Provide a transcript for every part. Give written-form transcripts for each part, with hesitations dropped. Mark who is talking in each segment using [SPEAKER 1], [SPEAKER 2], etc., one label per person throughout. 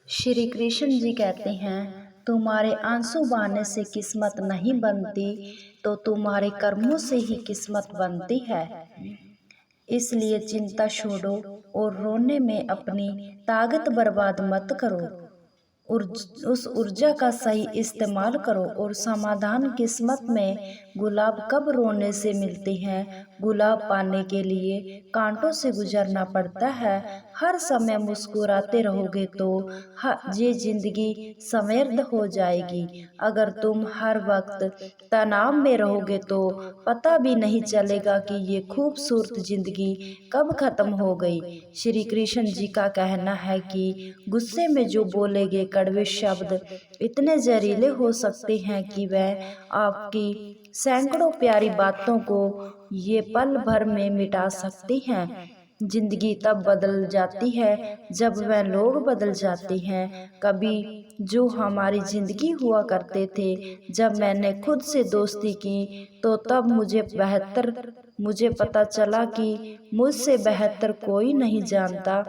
[SPEAKER 1] श्री कृष्ण जी कहते हैं, तुम्हारे आंसू बहाने से किस्मत नहीं बनती, तो तुम्हारे कर्मों से ही किस्मत बनती है। इसलिए चिंता छोड़ो और रोने में अपनी ताकत बर्बाद मत करो। उस ऊर्जा का सही इस्तेमाल करो। और समाधान किस्मत में गुलाब कब रोने से मिलते हैं। गुलाब पाने के लिए कांटों से गुजरना पड़ता है। हर समय मुस्कुराते रहोगे तो ये जिंदगी समृद्ध हो जाएगी। अगर तुम हर वक्त तनाव में रहोगे तो पता भी नहीं चलेगा कि ये खूबसूरत जिंदगी कब खत्म हो गई। श्री कृष्ण जी का कहना है कि गुस्से में जो बोलेगे कड़वे शब्द इतने जहरीले हो सकते हैं कि वह आपकी सैकड़ों प्यारी बातों को ये पल भर में मिटा सकते हैं। जिंदगी तब बदल जाती है जब वह लोग बदल जाते हैं। कभी जो हमारी जिंदगी हुआ करते थे, जब मैंने खुद से दोस्ती की तो तब मुझे पता चला कि मुझसे बेहतर कोई नहीं जानता।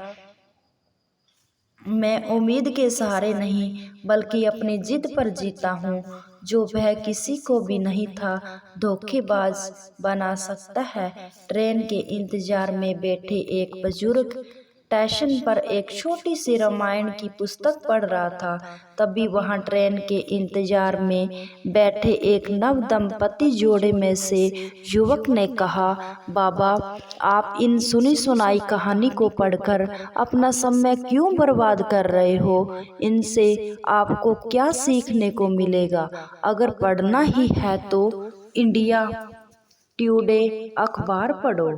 [SPEAKER 1] मैं उम्मीद के सहारे नहीं बल्कि अपनी जिद पर जीता हूँ। जो वह किसी को भी नहीं था धोखेबाज बना सकता है। ट्रेन के इंतजार में बैठे एक बुजुर्ग स्टेशन पर एक छोटी सी रामायण की पुस्तक पढ़ रहा था। तभी वहां ट्रेन के इंतजार में बैठे एक नव दंपति जोड़े में से युवक ने कहा, बाबा, आप इन सुनी सुनाई कहानी को पढ़कर अपना समय क्यों बर्बाद कर रहे हो। इनसे आपको क्या सीखने को मिलेगा। अगर पढ़ना ही है तो इंडिया टुडे अखबार पढ़ो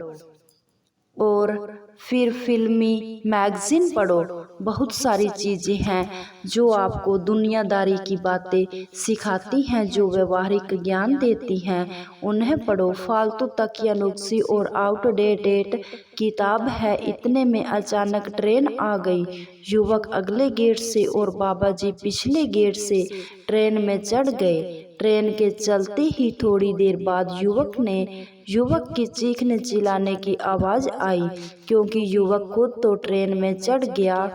[SPEAKER 1] और फिर फिल्मी मैगजीन पढ़ो। बहुत सारी चीजें हैं जो आपको दुनियादारी की बातें सिखाती हैं, जो व्यवहारिक ज्ञान देती हैं, उन्हें पढ़ो। फालतू तकिया नुस्खी और आउटडेटेड किताब है। इतने में अचानक ट्रेन आ गई। युवक अगले गेट से और बाबा जी पिछले गेट से ट्रेन में चढ़ गए। ट्रेन के चलते ही थोड़ी देर बाद युवक की चीखने चिल्लाने की आवाज आई, क्योंकि युवक खुद तो ट्रेन में चढ़ गया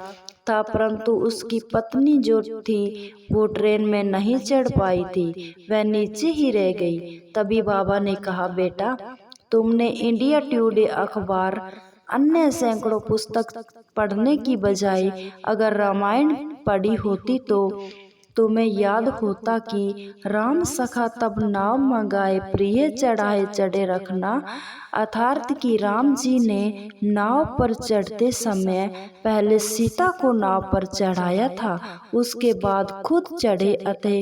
[SPEAKER 1] था, परंतु उसकी पत्नी जो थी वो ट्रेन में नहीं चढ़ पाई थी, वह नीचे ही रह गई। तभी बाबा ने कहा, बेटा, तुमने इंडिया टुडे अखबार अन्य सैकड़ों पुस्तक पढ़ने की बजाय अगर रामायण पढ़ी होती तो तुम्हें याद होता कि राम सखा तब नाव मंगाए, प्रिय चढ़ाए चढ़े रखना। अर्थात कि राम जी ने नाव पर चढ़ते समय पहले सीता को नाव पर चढ़ाया था, उसके बाद खुद चढ़े। अतः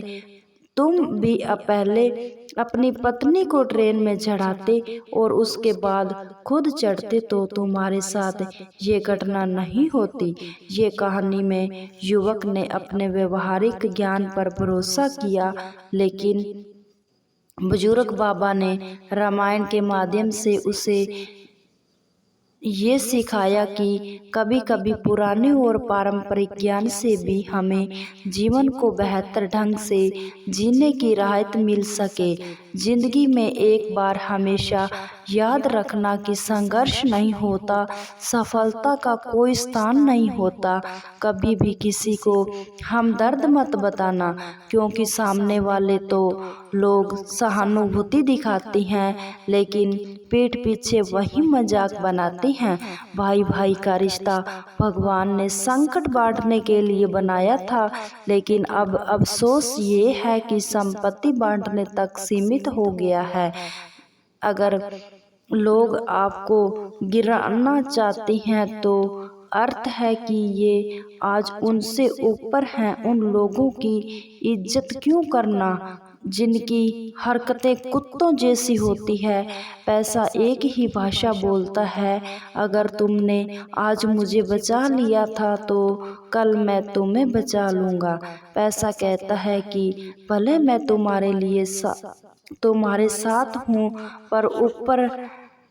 [SPEAKER 1] तुम भी पहले अपनी पत्नी को ट्रेन में चढ़ाते और उसके बाद खुद चढ़ते तो तुम्हारे साथ ये घटना नहीं होती। ये कहानी में युवक ने अपने व्यवहारिक ज्ञान पर भरोसा किया, लेकिन बुजुर्ग बाबा ने रामायण के माध्यम से उसे ये सिखाया कि कभी कभी पुराने और पारंपरिक ज्ञान से भी हमें जीवन को बेहतर ढंग से जीने की राहत मिल सके। जिंदगी में एक बार हमेशा याद रखना कि संघर्ष नहीं होता सफलता का कोई स्थान नहीं होता। कभी भी किसी को हमदर्द मत बताना, क्योंकि सामने वाले तो लोग सहानुभूति दिखाते हैं लेकिन पीठ पीछे वही मजाक बनाते हैं। भाई भाई का रिश्ता भगवान ने संकट बांटने के लिए बनाया था, लेकिन अब अफसोस ये है कि संपत्ति बांटने तक सीमित हो गया है। अगर लोग आपको गिराना चाहते हैं तो अर्थ है कि ये आज उनसे ऊपर हैं। उन लोगों की इज्जत क्यों करना जिनकी हरकतें कुत्तों जैसी होती है। पैसा एक ही भाषा बोलता है। अगर तुमने आज मुझे बचा लिया था तो कल मैं तुम्हें बचा लूँगा। पैसा कहता है कि भले मैं तुम्हारे साथ हूँ पर ऊपर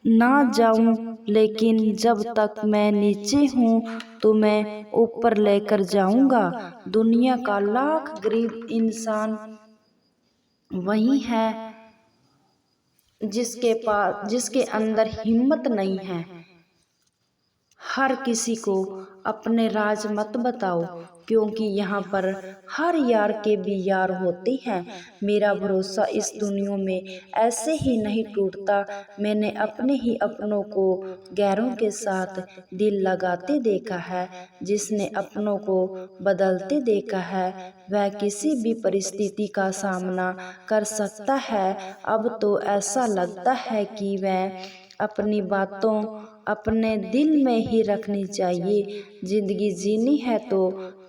[SPEAKER 1] ना जाऊं, लेकिन जब तक मैं नीचे हूँ तो मैं ऊपर लेकर जाऊंगा। दुनिया का लाख गरीब इंसान वही है जिसके अंदर हिम्मत नहीं है हर किसी को अपने राज मत बताओ, क्योंकि यहाँ पर हर यार के भी यार होते हैं। मेरा भरोसा इस दुनिया में ऐसे ही नहीं टूटता। मैंने अपने ही अपनों को गैरों के साथ दिल लगाते देखा है। जिसने अपनों को बदलते देखा है वह किसी भी परिस्थिति का सामना कर सकता है। अब तो ऐसा लगता है कि वह अपनी बातों अपने दिल में ही रखनी चाहिए। जिंदगी जीनी है तो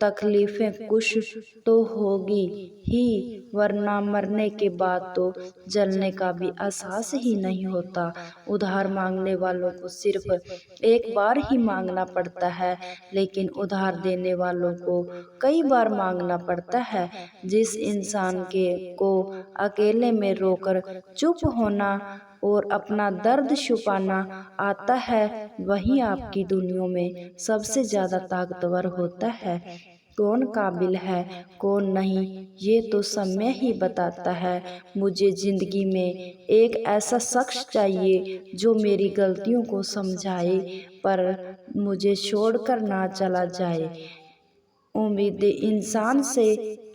[SPEAKER 1] तकलीफें कुछ तो होगी ही, वरना मरने के बाद तो जलने का भी एहसास ही नहीं होता। उधार मांगने वालों को सिर्फ एक बार ही मांगना पड़ता है, लेकिन उधार देने वालों को कई बार मांगना पड़ता है। जिस इंसान के को अकेले में रोकर चुप होना और अपना दर्द छुपाना आता है, वही आपकी दुनिया में सबसे ज्यादा ताकतवर होता है। कौन काबिल है कौन नहीं, ये तो समय ही बताता है। मुझे जिंदगी में एक ऐसा शख्स चाहिए जो मेरी गलतियों को समझाए, पर मुझे छोड़कर ना चला जाए। उम्मीदें इंसान से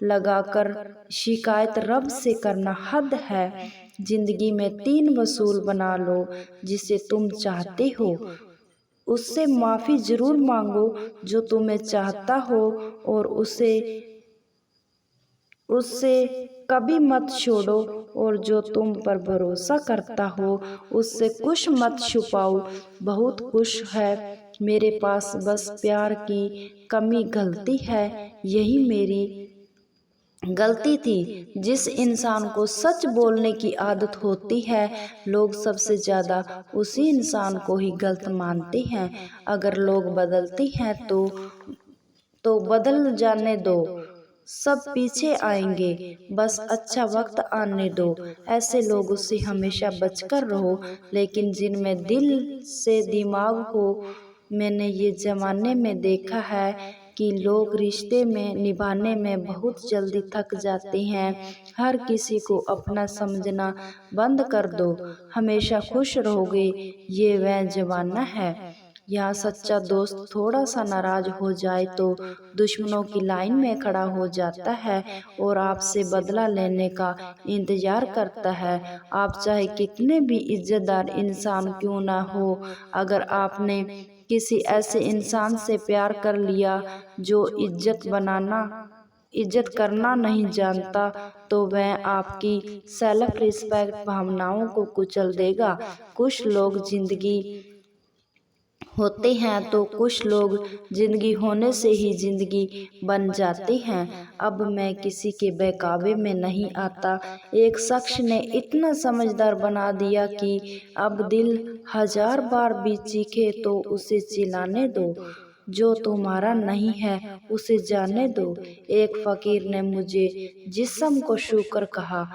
[SPEAKER 1] लगाकर शिकायत रब से करना हद है। जिंदगी में 3 वसूल बना लो, जिसे तुम चाहते हो उससे माफी जरूर मांगो, जो तुम्हें चाहता हो और उसे उससे कभी मत छोड़ो, और जो तुम पर भरोसा करता हो उससे कुछ मत छुपाओ। बहुत कुछ है मेरे पास, बस प्यार की कमी गलती है, यही मेरी गलती थी। जिस इंसान को सच बोलने की आदत होती है, लोग सबसे ज्यादा उसी इंसान को ही गलत मानते हैं। अगर लोग बदलते हैं तो बदल जाने दो, सब पीछे आएंगे, बस अच्छा वक्त आने दो। ऐसे लोगों से हमेशा बचकर रहो, लेकिन जिनमें दिल से दिमाग हो। मैंने ये जमाने में देखा है कि लोग रिश्ते में निभाने में बहुत जल्दी थक जाते हैं। हर किसी को अपना समझना बंद कर दो, हमेशा खुश रहोगे, ये वह जमाना है। यहाँ सच्चा दोस्त थोड़ा सा नाराज हो जाए तो दुश्मनों की लाइन में खड़ा हो जाता है और आपसे बदला लेने का इंतजार करता है। आप चाहे कितने भी इज्जतदार इंसान क्यों ना हो, अगर आपने किसी ऐसे इंसान से प्यार कर लिया जो इज्जत करना नहीं जानता, तो वह आपकी सेल्फ रिस्पेक्ट भावनाओं को कुचल देगा। कुछ लोग जिंदगी होते हैं तो कुछ लोग जिंदगी होने से ही जिंदगी बन जाते हैं। अब मैं किसी के बहकावे में नहीं आता। एक शख्स ने इतना समझदार बना दिया कि अब दिल 1000 बार भी चीखे तो उसे चिल्लाने दो। जो तुम्हारा नहीं है उसे जाने दो। एक फकीर ने मुझे जिस्म को छूकर कहा,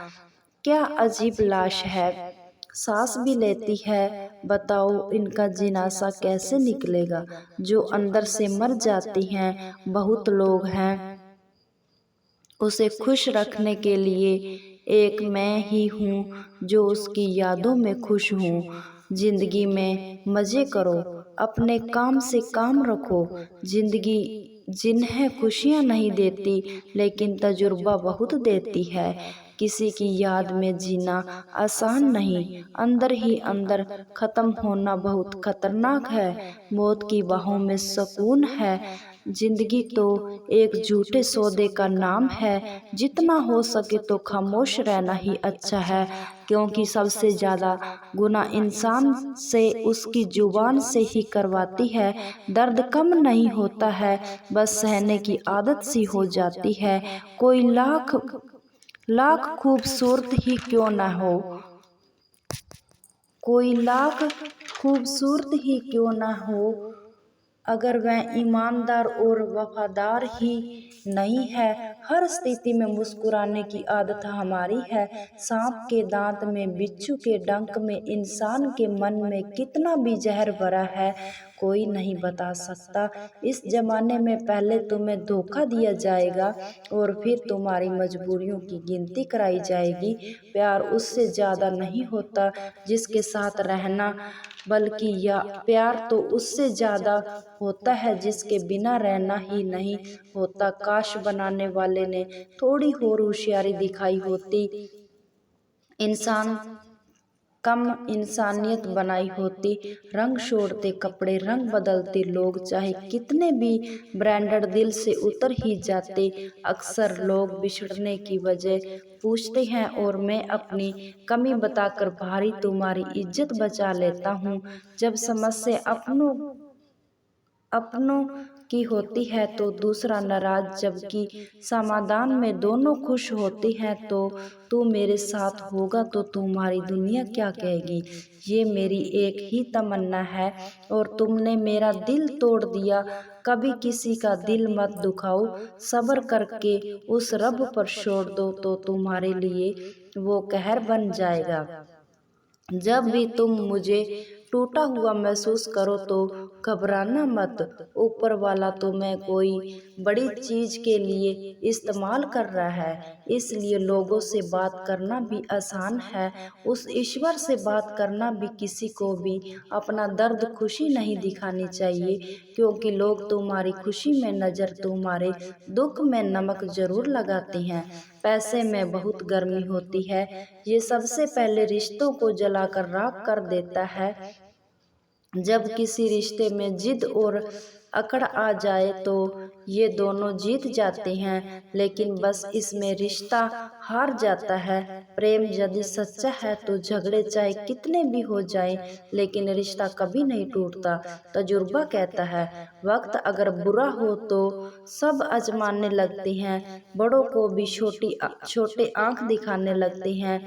[SPEAKER 1] क्या अजीब लाश है, सांस भी लेती है, बताओ इनका जिनासा कैसे निकलेगा। जो अंदर से मर जाती हैं, बहुत लोग हैं उसे खुश रखने के लिए, एक मैं ही हूँ जो उसकी यादों में खुश हूँ। जिंदगी में मजे करो, अपने काम से काम रखो। जिंदगी जिन्हें खुशियाँ नहीं देती, लेकिन तजुर्बा बहुत देती है। किसी की याद में जीना आसान नहीं, अंदर ही अंदर खत्म होना बहुत खतरनाक है। मौत की बाहों में सुकून है। जिंदगी तो एक झूठे सौदे का नाम है। जितना हो सके तो खामोश रहना ही अच्छा है, क्योंकि सबसे ज्यादा गुनाह इंसान से उसकी जुबान से ही करवाती है। दर्द कम नहीं होता है, बस सहने की आदत सी हो जाती है। कोई लाख लाख खूबसूरत ही क्यों ना हो, कोई लाख खूबसूरत ही क्यों ना हो, अगर वह ईमानदार और वफादार ही नहीं है। हर स्थिति में मुस्कुराने की आदत हमारी है। सांप के दांत में, बिच्छू के डंक में, इंसान के मन में कितना भी जहर भरा है, कोई नहीं बता सकता। इस जमाने में पहले तुम्हें धोखा दिया जाएगा और फिर तुम्हारी मजबूरियों की गिनती कराई जाएगी। प्यार उससे ज्यादा नहीं होता जिसके साथ रहना, बल्कि या प्यार तो उससे ज्यादा होता है जिसके बिना रहना ही नहीं होता। काश बनाने वाले ने थोड़ी और होशियारी दिखाई होती, इंसान कम इंसानियत बनाई होती। रंग छोड़ते कपड़े रंग बदलते लोग चाहे कितने भी ब्रांडेड दिल से उतर ही जाते। अक्सर लोग बिछड़ने की वजह पूछते हैं और मैं अपनी कमी बताकर भारी तुम्हारी इज्जत बचा लेता हूँ। जब समस्या अपनों की होती है तो दूसरा नाराज, जबकि समाधान में दोनों खुश होते हैं। तो तू मेरे साथ होगा तो तुम्हारी दुनिया क्या कहेगी। ये मेरी एक ही तमन्ना है और तुमने मेरा दिल तोड़ दिया। कभी किसी का दिल मत दुखाओ, सब्र करके उस रब पर छोड़ दो तो तुम्हारे लिए वो कहर बन जाएगा। जब भी तुम मुझे टूटा हुआ महसूस करो तो घबराना मत। ऊपर वाला तुम्हें कोई बड़ी चीज के लिए इस्तेमाल कर रहा है, इसलिए लोगों से बात करना भी आसान है, उस ईश्वर से बात करना भी। किसी को भी अपना दर्द खुशी नहीं दिखानी चाहिए, क्योंकि लोग तुम्हारी खुशी में नजर, तुम्हारे दुख में नमक जरूर लगाते हैं। पैसे में बहुत गर्मी होती है, ये सबसे पहले रिश्तों को जलाकर राख कर देता है। जब किसी रिश्ते में जिद और अकड़ आ जाए तो ये दोनों जीत जाते हैं, लेकिन बस इसमें रिश्ता हार जाता है। प्रेम यदि सच्चा है तो झगड़े चाहे कितने भी हो जाएं, लेकिन रिश्ता कभी नहीं टूटता। तजुर्बा कहता है वक्त अगर बुरा हो तो सब आजमाने लगते हैं, बड़ों को भी छोटे आंख दिखाने लगते हैं।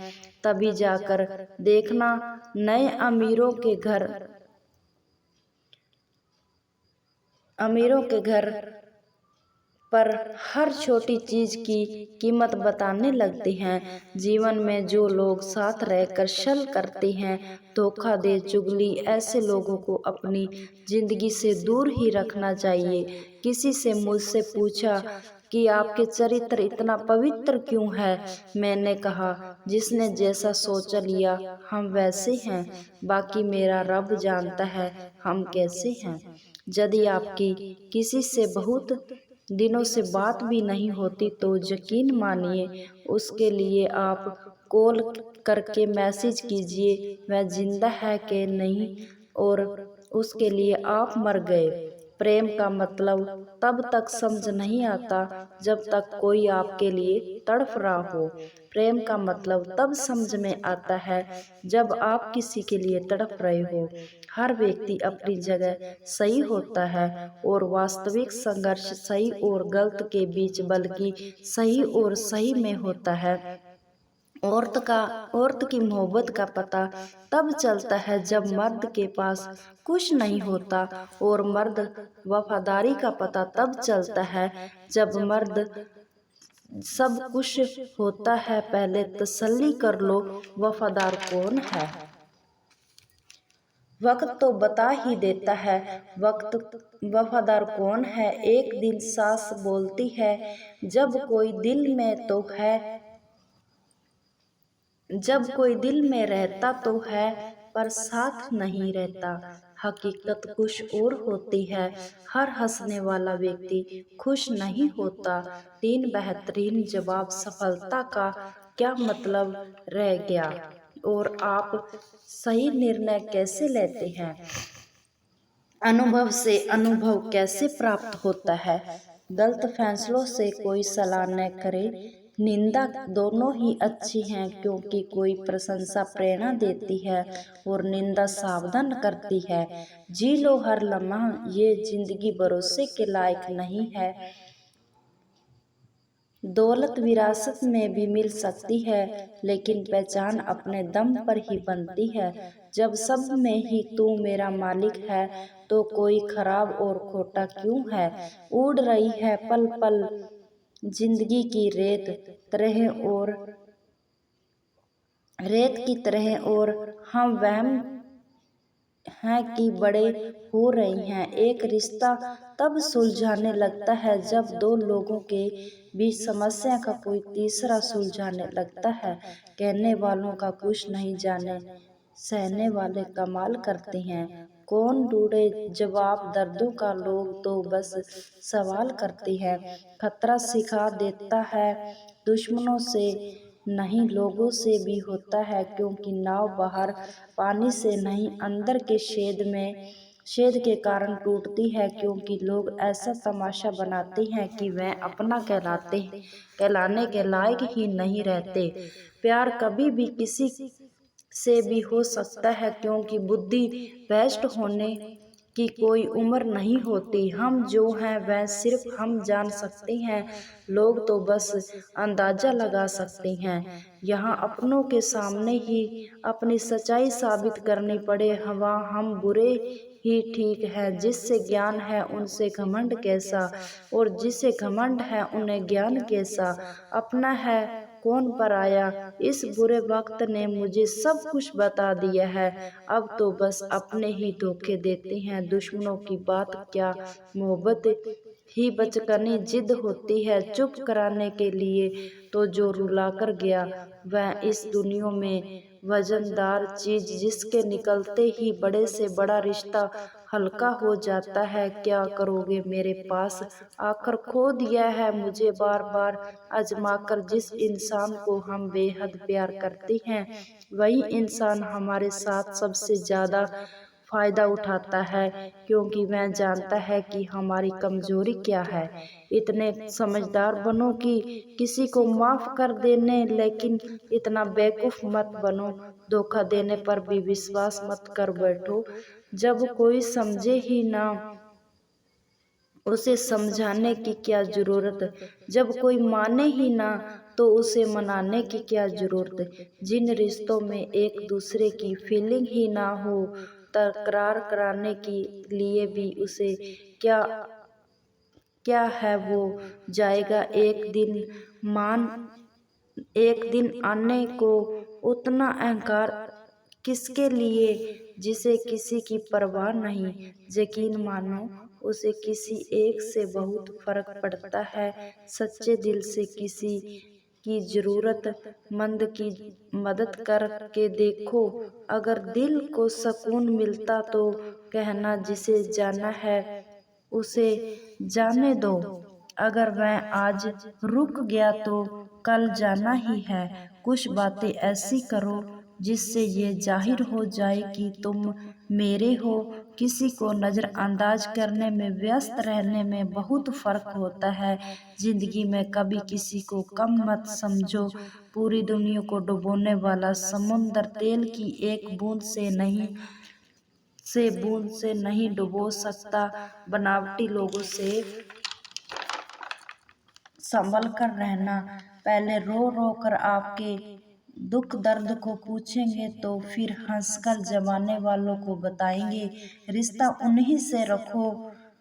[SPEAKER 1] तभी जाकर देखना नए अमीरों के घर पर हर छोटी चीज की कीमत बताने लगते हैं। जीवन में जो लोग साथ रहकर छल करते हैं, धोखा दे, चुगली, ऐसे लोगों को अपनी जिंदगी से दूर ही रखना चाहिए। किसी से मुझसे पूछा कि आपके चरित्र इतना पवित्र क्यों है। मैंने कहा जिसने जैसा सोच लिया हम वैसे हैं, बाकी मेरा रब जानता है हम कैसे हैं। यदि आपकी किसी से बहुत दिनों से बात भी नहीं होती तो यकीन मानिए उसके लिए आप कॉल करके मैसेज कीजिए वह जिंदा है कि नहीं, और उसके लिए आप मर गए। प्रेम का मतलब तब तक समझ नहीं आता जब तक कोई आपके लिए तड़प रहा हो। प्रेम का मतलब तब समझ में आता है जब आप किसी के लिए तड़प रहे हो। हर व्यक्ति अपनी जगह सही होता है और वास्तविक संघर्ष सही और गलत के बीच, बल्कि सही और सही में होता है। औरत की मोहब्बत का पता तब चलता है जब मर्द के पास कुछ नहीं होता, और मर्द वफादारी का पता तब चलता है जब मर्द सब कुछ होता है। पहले तसल्ली कर लो वफादार कौन है। वक्त तो बता ही देता है वक्त वफादार कौन है। एक दिन सास बोलती है जब कोई दिल में तो है, जब कोई दिल में रहता तो है पर साथ नहीं रहता। हकीकत कुछ और होती है, हर हंसने वाला व्यक्ति खुश नहीं होता। 3 बेहतरीन जवाब सफलता का क्या मतलब रह गया, और आप सही निर्णय कैसे लेते हैं। अनुभव से अनुभव कैसे प्राप्त होता है। गलत फैसलों से कोई सलाह न करे, निंदा दोनों ही अच्छी हैं, क्योंकि कोई प्रशंसा प्रेरणा देती है और निंदा सावधान करती है। जी लो हर लम्हा, ये जिंदगी भरोसे के लायक नहीं है। दौलत विरासत में भी मिल सकती है, लेकिन पहचान अपने दम पर ही बनती है। जब सब में ही तू मेरा मालिक है तो कोई खराब और खोटा क्यों है। उड़ रही है पल पल जिंदगी की रेत की तरह और हम वहम हैं कि बड़े हो रही हैं। एक रिश्ता तब सुलझाने लगता है जब दो लोगों के बीच समस्या का कोई तीसरा सुलझाने लगता है। कहने वालों का कुछ नहीं जाने, सहने वाले कमाल करते हैं। कौन ढूंढे जवाब दर्दों का, लोग तो बस सवाल करते हैं। खतरा सिखा देता है दुश्मनों से नहीं, लोगों से भी होता है, क्योंकि नाव बाहर पानी से नहीं, अंदर के छेद के कारण टूटती है, क्योंकि लोग ऐसा तमाशा बनाते हैं कि वह अपना कहलाने के लायक ही नहीं रहते। प्यार कभी भी किसी से भी हो सकता है, क्योंकि बुद्धि भ्रष्ट होने की कोई उम्र नहीं होती। हम जो हैं वह सिर्फ हम जान सकते हैं, लोग तो बस अंदाजा लगा सकते हैं। यहाँ अपनों के सामने ही अपनी सच्चाई साबित करनी पड़े, वहाँ हम बुरे ही ठीक है। जिससे ज्ञान है उनसे घमंड कैसा, और जिसे घमंड है उन्हें ज्ञान कैसा। अपना है कौन पराया, इस बुरे वक्त ने मुझे सब कुछ बता दिया है। अब तो बस अपने ही धोखे देते हैं, दुश्मनों की बात क्या, मोहब्बत ही बचकानी जिद होती है चुप कराने के लिए। तो जो रुला कर गया वह इस दुनिया में वजनदार चीज, जिसके निकलते ही बड़े से बड़ा रिश्ता हल्का हो जाता है। क्या करोगे मेरे पास आकर, खो दिया है मुझे बार बार आजमाकर। जिस इंसान को हम बेहद प्यार करते हैं वही इंसान हमारे साथ सबसे ज्यादा फायदा उठाता है, क्योंकि वह जानता है कि हमारी कमजोरी क्या है। इतने समझदार बनो कि किसी को माफ कर देने, लेकिन इतना बेवकूफ मत बनो धोखा देने पर भी विश्वास मत कर बैठो। जब कोई समझे ही ना उसे समझाने की क्या जरूरत, जब कोई माने ही ना तो उसे मनाने की क्या जरूरत। जिन रिश्तों में एक दूसरे की फीलिंग ही ना हो, तकरार कराने के लिए भी उसे क्या क्या है वो जाएगा एक दिन आने को। उतना अहंकार किसके लिए जिसे किसी की परवाह नहीं। यकीन मानो उसे किसी एक से बहुत फर्क पड़ता है। सच्चे दिल से किसी की जरूरतमंद की मदद करके देखो, अगर दिल को सुकून मिलता तो कहना जिसे जाना है उसे जाने दो। अगर वह आज रुक गया तो कल जाना ही है। कुछ बातें ऐसी करो जिससे ये जाहिर हो जाए कि तुम मेरे हो। किसी को नजरअंदाज करने में, व्यस्त रहने में बहुत फर्क होता है। जिंदगी में कभी किसी को कम मत समझो। पूरी दुनिया को डुबोने वाला समुद्र तेल की एक बूंद से नहीं डुबो सकता। बनावटी लोगों से संभल कर रहना, पहले रो रो कर आपके दुख दर्द को पूछेंगे तो फिर हंसकर जमाने वालों को बताएंगे। रिश्ता उन्हीं से रखो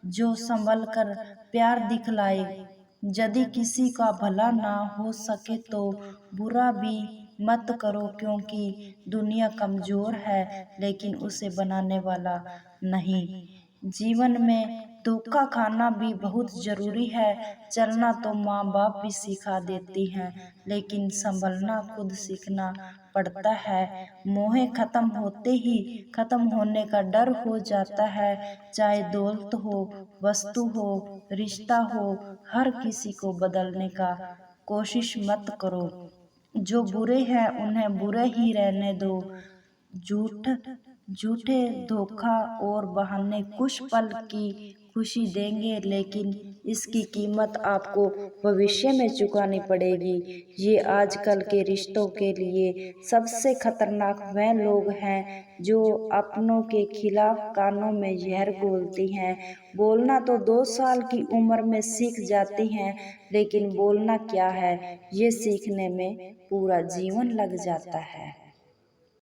[SPEAKER 1] जो संभल कर प्यार दिखलाए। यदि किसी का भला ना हो सके तो बुरा भी मत करो, क्योंकि दुनिया कमजोर है लेकिन उसे बनाने वाला नहीं। जीवन में धोखा खाना भी बहुत जरूरी है। चलना तो माँ बाप भी सिखा देती हैं, लेकिन संभलना खुद सीखना पड़ता है। मोह खत्म होने का डर हो जाता है। चाहे दौलत हो, वस्तु हो, रिश्ता हो, हर किसी को बदलने का कोशिश मत करो। जो बुरे हैं उन्हें बुरे ही रहने दो। झूठे धोखा और बहाने कुछ पल की खुशी देंगे, लेकिन इसकी कीमत आपको भविष्य में चुकानी पड़ेगी। ये आजकल के रिश्तों के लिए सबसे खतरनाक वह लोग हैं जो अपनों के खिलाफ कानों में जहर घोलती हैं। बोलना तो 2 साल की उम्र में सीख जाती हैं, लेकिन बोलना क्या है ये सीखने में पूरा जीवन लग जाता है।